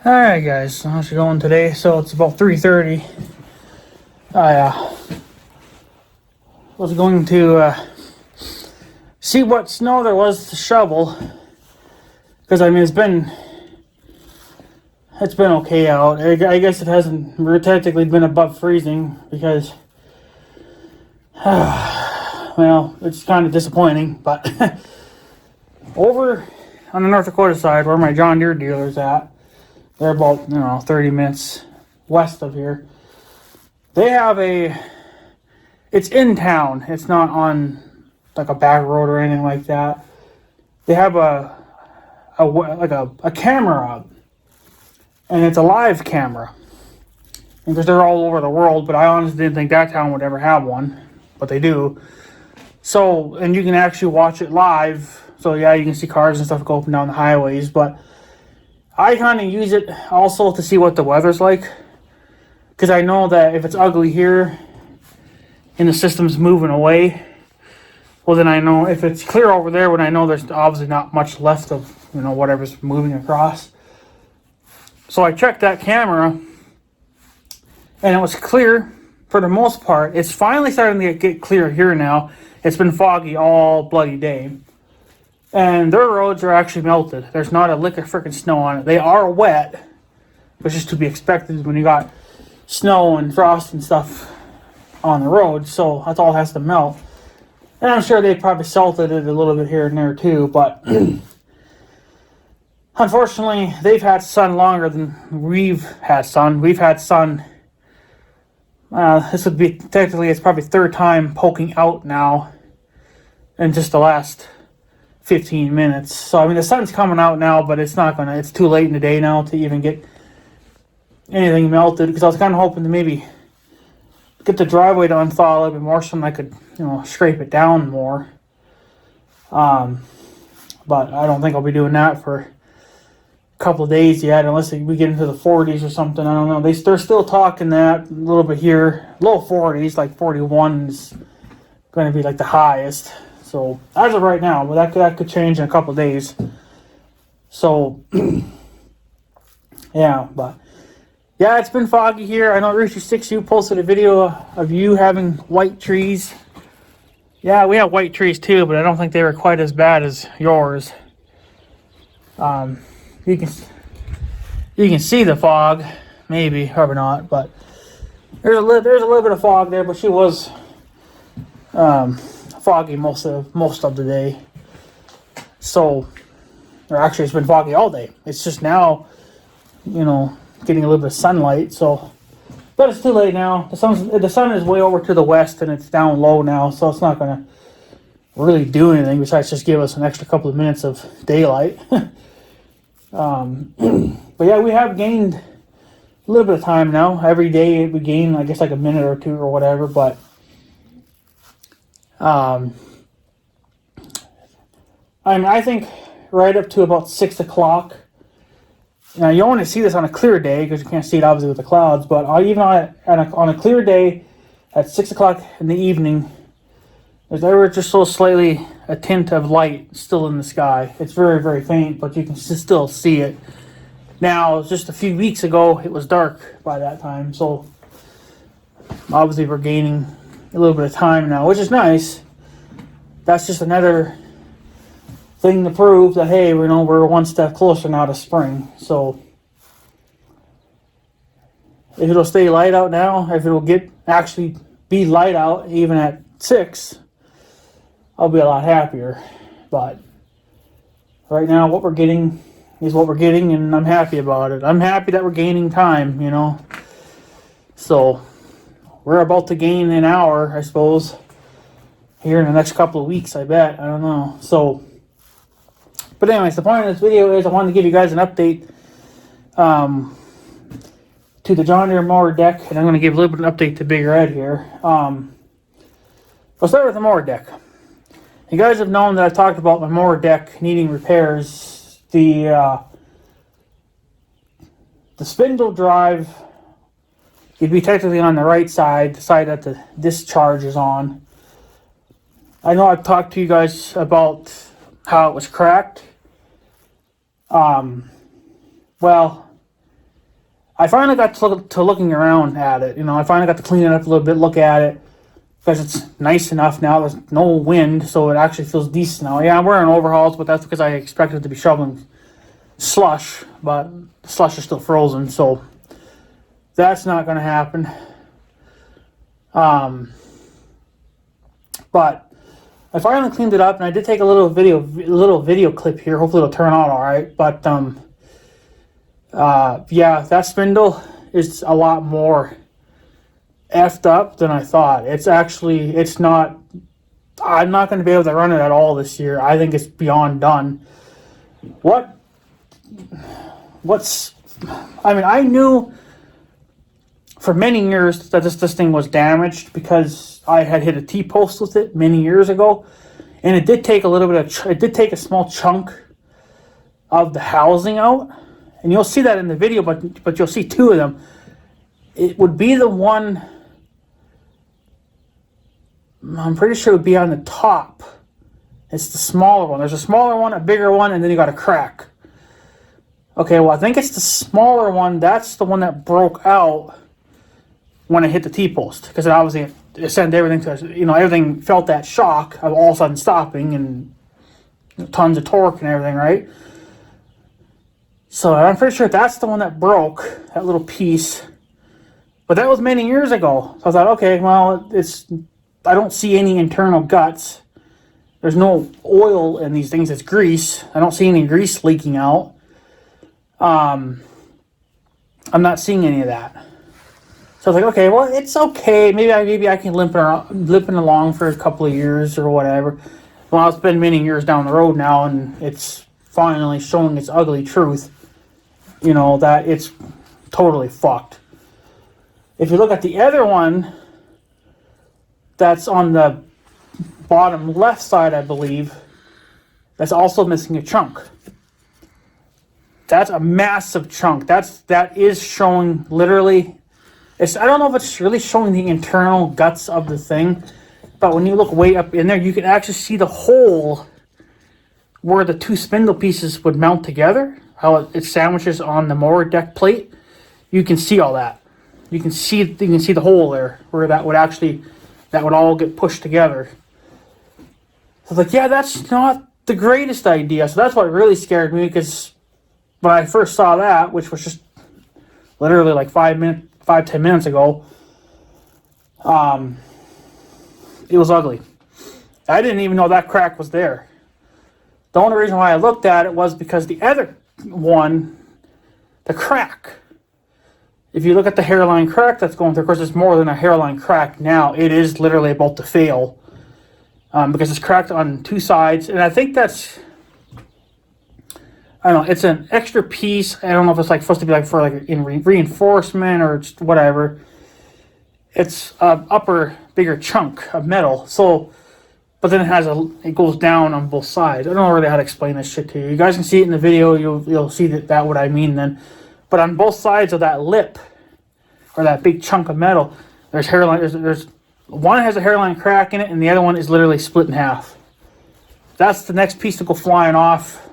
Alright guys, how's it going today? So it's about 3:30. I was going to see what snow there was to shovel. Because I mean it's been okay out. I guess it hasn't technically been above freezing because well, it's kind of disappointing, but over on the North Dakota side where my John Deere dealer's at, they're about, 30 minutes west of here. They have it's in town. It's not on like a back road or anything like that. They have a camera up, and it's a live camera. And because they're all over the world, but I honestly didn't think that town would ever have one, but they do. So, and you can actually watch it live. So yeah, you can see cars and stuff go up and down the highways, but I kind of use it also to see what the weather's like, because I know that if it's ugly here and the system's moving away, well then I know if it's clear over there, when I know there's obviously not much left of whatever's moving across. So I checked that camera and it was clear for the most part. It's finally starting to get clear here now. It's been foggy all bloody day. And their roads are actually melted. There's not a lick of freaking snow on it. They are wet, which is to be expected when you got snow and frost and stuff on the road. So that's all has to melt. And I'm sure they probably salted it a little bit here and there too. But unfortunately, they've had sun longer than we've had sun. We've had sun. This would be technically, it's probably third time poking out now in just the last 15 minutes. So I mean the sun's coming out now, but it's too late in the day now to even get anything melted, because I was kind of hoping to maybe get the driveway to unthaw a little bit more so I could scrape it down more, but I don't think I'll be doing that for a couple of days yet, unless we get into the 40s or something. I don't know. They're still talking that a little bit here, low 40s, like 41 is going to be like the highest. So as of right now, but that could change in a couple of days. So yeah, it's been foggy here. I know Rooster6U posted a video of you having white trees. Yeah, we have white trees too, but I don't think they were quite as bad as yours. You can see the fog, maybe, probably not, but there's a little bit of fog there. But she was foggy most of the day. So, or actually, it's been foggy all day. It's just now, getting a little bit of sunlight. So, but it's too late now. The sun is way over to the west, and it's down low now, so it's not gonna really do anything besides just give us an extra couple of minutes of daylight. But yeah, we have gained a little bit of time now. Every day we gain, I guess, like a minute or two or whatever. But I think right up to about 6 o'clock. Now you only see this on a clear day because you can't see it obviously with the clouds. But even on a clear day at 6 o'clock in the evening, there's ever just so slightly a tint of light still in the sky. It's very, very faint, but you can still see it. Now, just a few weeks ago, it was dark by that time. So obviously we're gaining a little bit of time now, which is nice. That's just another thing to prove that, hey, we're one step closer now to spring. So if it'll stay light out now, if it'll actually be light out even at 6, I'll be a lot happier. But right now, what we're getting is what we're getting, and I'm happy about it. I'm happy that we're gaining time, So we're about to gain an hour, I suppose, here in the next couple of weeks, I bet. I don't know. So, but anyways, the point of this video is I wanted to give you guys an update to the John Deere mower deck, and I'm going to give a little bit of an update to Big Red here. I'll start with the mower deck. You guys have known that I've talked about my mower deck needing repairs. The spindle drive, you'd be technically on the right side, the side that the discharge is on. I know I've talked to you guys about how it was cracked. Well, I finally got to looking around at it. I finally got to clean it up a little bit, look at it, because it's nice enough now. There's no wind, so it actually feels decent now. Yeah, I'm wearing overhauls, but that's because I expected to be shoveling slush, but the slush is still frozen, so that's not going to happen. But I finally cleaned it up, and I did take a little video clip here. Hopefully it'll turn out all right. But yeah, that spindle is a lot more effed up than I thought. It's not. I'm not going to be able to run it at all this year. I think it's beyond done. I knew for many years that this thing was damaged because I had hit a T-post with it many years ago, and it did take a small chunk of the housing out, and you'll see that in the video, but you'll see two of them. It would be the one, I'm pretty sure it would be on the top. It's the smaller one. There's a smaller one, a bigger one, and then you got a crack. Okay, well, I think it's the smaller one. That's the one that broke out when I hit the T-post, because it obviously it sent everything to, everything felt that shock of all of a sudden stopping and tons of torque and everything, right? So I'm pretty sure that's the one that broke, that little piece. But that was many years ago. So I thought, okay, well, I don't see any internal guts. There's no oil in these things. It's grease. I don't see any grease leaking out. I'm not seeing any of that. So I was like, okay, well, it's okay. Maybe I can limp it along for a couple of years or whatever. Well, it's been many years down the road now, and it's finally showing its ugly truth. That it's totally fucked. If you look at the other one, that's on the bottom left side, I believe, that's also missing a chunk. That's a massive chunk. That is showing literally. I don't know if it's really showing the internal guts of the thing, but when you look way up in there, you can actually see the hole where the two spindle pieces would mount together, how it sandwiches on the mower deck plate. You can see all that. You can see the hole there where that would all get pushed together. So I was like, yeah, that's not the greatest idea. So that's what really scared me, because when I first saw that, which was just literally like 5-10 minutes ago, it was ugly. I didn't even know that crack was there. The only reason why I looked at it was because the other one, the crack, if you look at the hairline crack that's going through, of course it's more than a hairline crack now. It is literally about to fail, because it's cracked on two sides. And I think that's, I don't know, it's an extra piece. I don't know if it's supposed to be for in reinforcement or just whatever. It's an upper, bigger chunk of metal. So, but then it goes down on both sides. I don't know really how to explain this shit to you. You guys can see it in the video. You'll see that what I mean then. But on both sides of that lip, or that big chunk of metal, there's hairline. There's one has a hairline crack in it, and the other one is literally split in half. That's the next piece to go flying off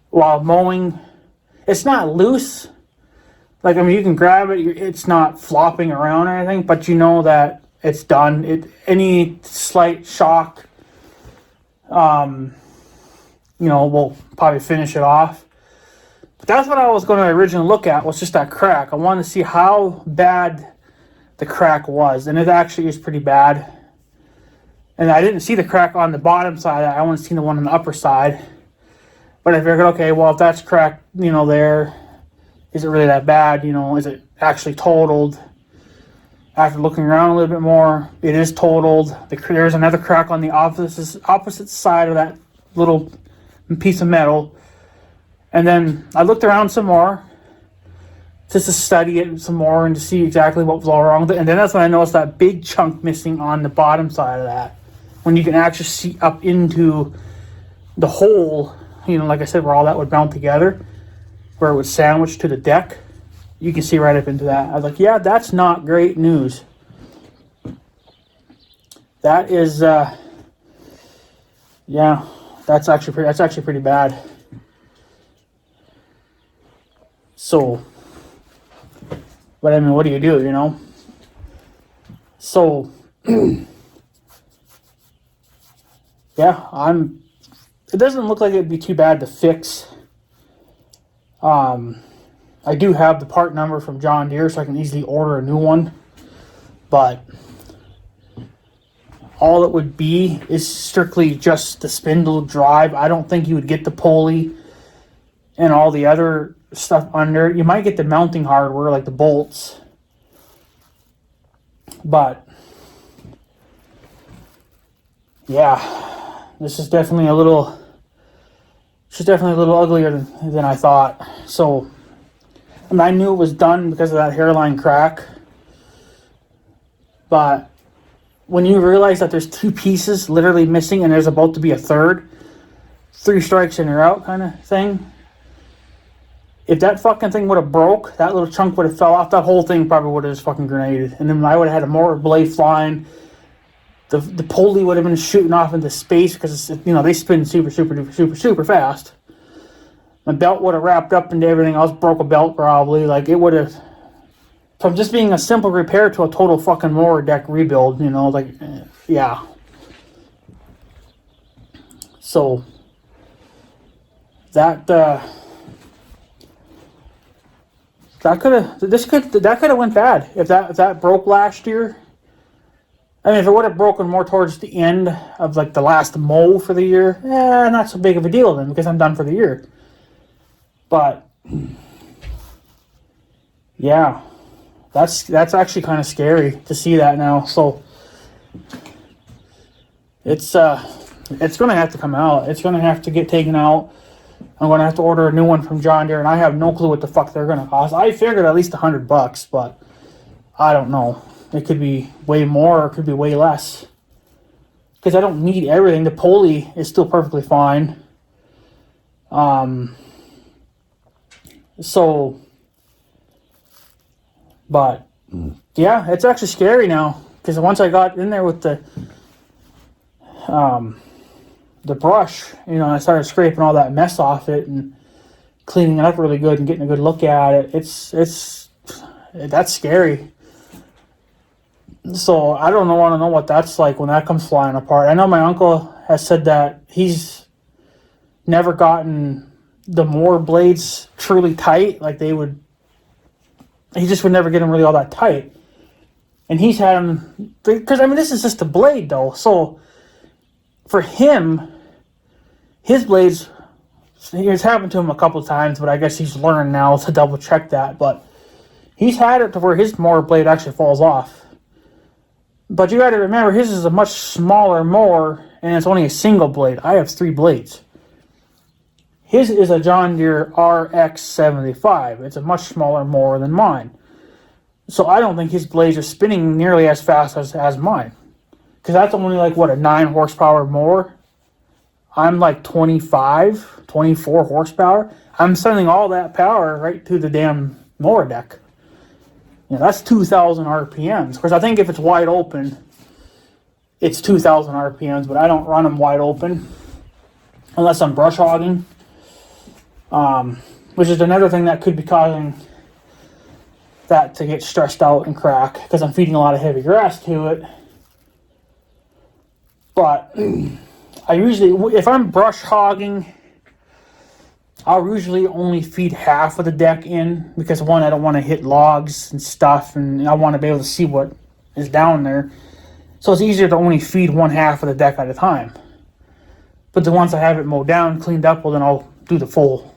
while mowing. It's not loose. You can grab it. It's not flopping around or anything, but you know that it's done. Any slight shock, will probably finish it off. But that's what I was going to originally look at, was just that crack. I wanted to see how bad the crack was, and it actually is pretty bad. And I didn't see the crack on the bottom side. I only seen the one on the upper side. But I figured, okay, well, if that's cracked, there, is it really that bad? Is it actually totaled? After looking around a little bit more, it is totaled. There's another crack on the opposite side of that little piece of metal. And then I looked around some more, just to study it some more and to see exactly what was all wrong with it. And then that's when I noticed that big chunk missing on the bottom side of that, when you can actually see up into the hole, like I said, where all that would mount together, where it would sandwich to the deck. You can see right up into that. I was like, yeah, that's not great news. That is, yeah, that's actually pretty bad. So, But I mean, what do you do, you know? So, yeah, it doesn't look like it'd be too bad to fix. I do have the part number from John Deere, so I can easily order a new one. But all it would be is strictly just the spindle drive. I don't think you would get the pulley and all the other stuff under. You might get the mounting hardware, like the bolts. But yeah, this is definitely a little uglier than I thought. So, I mean, I knew it was done because of that hairline crack. But when you realize that there's two pieces literally missing and there's about to be a third, 3 strikes and you're out kind of thing. If that fucking thing would have broke, that little chunk would have fell off, that whole thing probably would have just fucking grenaded. And then I would have had more blade flying. The pulley would have been shooting off into space because, you know, they spin super fast. My belt would have wrapped up into everything else, broke a belt probably. Like, it would have... From just being a simple repair to a total fucking mower deck rebuild, you know, like, yeah. So, that could have went bad if that broke last year. I mean, if it would have broken more towards the end of like the last mow for the year, not so big of a deal then because I'm done for the year. But yeah, that's actually kind of scary to see that now. So it's going to have to come out. It's going to have to get taken out. I'm going to have to order a new one from John Deere, and I have no clue what the fuck they're going to cost. I figured at least $100, but I don't know. It could be way more, or it could be way less. Because I don't need everything. The pulley is still perfectly fine. So, but yeah, it's actually scary now. Because once I got in there with the brush, you know, I started scraping all that mess off it and cleaning it up really good and getting a good look at it. That's scary. So I don't want to know what that's like when that comes flying apart. I know my uncle has said that he's never gotten the mower blades truly tight. Like he just would never get them really all that tight. And he's had them, because I mean, this is just a blade though. So for him, his blades, it's happened to him a couple of times, but I guess he's learned now to double check that. But he's had it to where his mower blade actually falls off. But you got to remember, his is a much smaller mower, and it's only a single blade. I have 3 blades. His is a John Deere RX-75. It's a much smaller mower than mine. So I don't think his blades are spinning nearly as fast as mine. Because that's only like, what, a 9 horsepower mower? I'm like 25, 24 horsepower. I'm sending all that power right to the damn mower deck. You know, that's 2,000 RPMs. Of course, I think if it's wide open, it's 2,000 RPMs, but I don't run them wide open unless I'm brush hogging, which is another thing that could be causing that to get stressed out and crack because I'm feeding a lot of heavy grass to it. But I usually, if I'm brush hogging, I'll usually only feed half of the deck in because, one, I don't want to hit logs and stuff, and I want to be able to see what is down there. So it's easier to only feed one half of the deck at a time. But then once I have it mowed down, cleaned up, well, then I'll do the full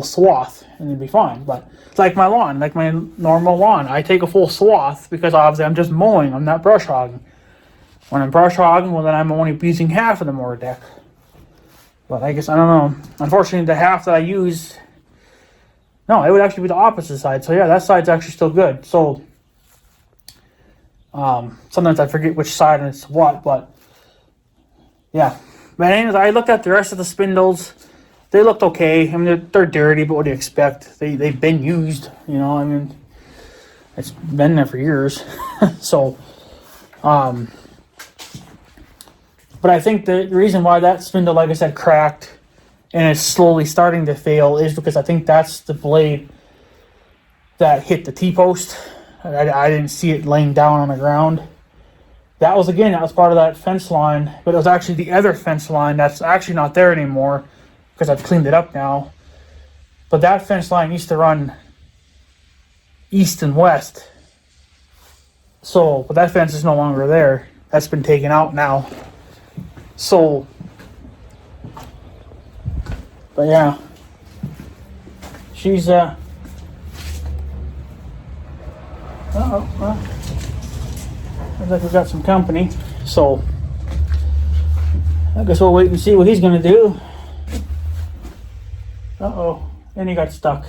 swath, and it'll be fine. But it's like my lawn, like my normal lawn. I take a full swath because obviously I'm just mowing. I'm not brush hogging. When I'm brush hogging, well, then I'm only using half of the mower deck. But I guess, I don't know. Unfortunately, the half that I use... No, it would actually be the opposite side. So yeah, that side's actually still good. So, sometimes I forget which side it's what, but... Yeah. But anyways, I looked at the rest of the spindles. They looked okay. I mean, they're dirty, but what do you expect? They've been used, you know, I mean... It's been there for years. So, but I think the reason why that spindle, like I said, cracked and is slowly starting to fail is because I think that's the blade that hit the T-post. I didn't see it laying down on the ground. That was part of that fence line, but it was actually the other fence line that's actually not there anymore because I've cleaned it up now. But that fence line used to run east and west. So, but that fence is no longer there. That's been taken out now. So, but yeah, she's looks like we got some company. So, I guess we'll wait and see what he's gonna do. And he got stuck.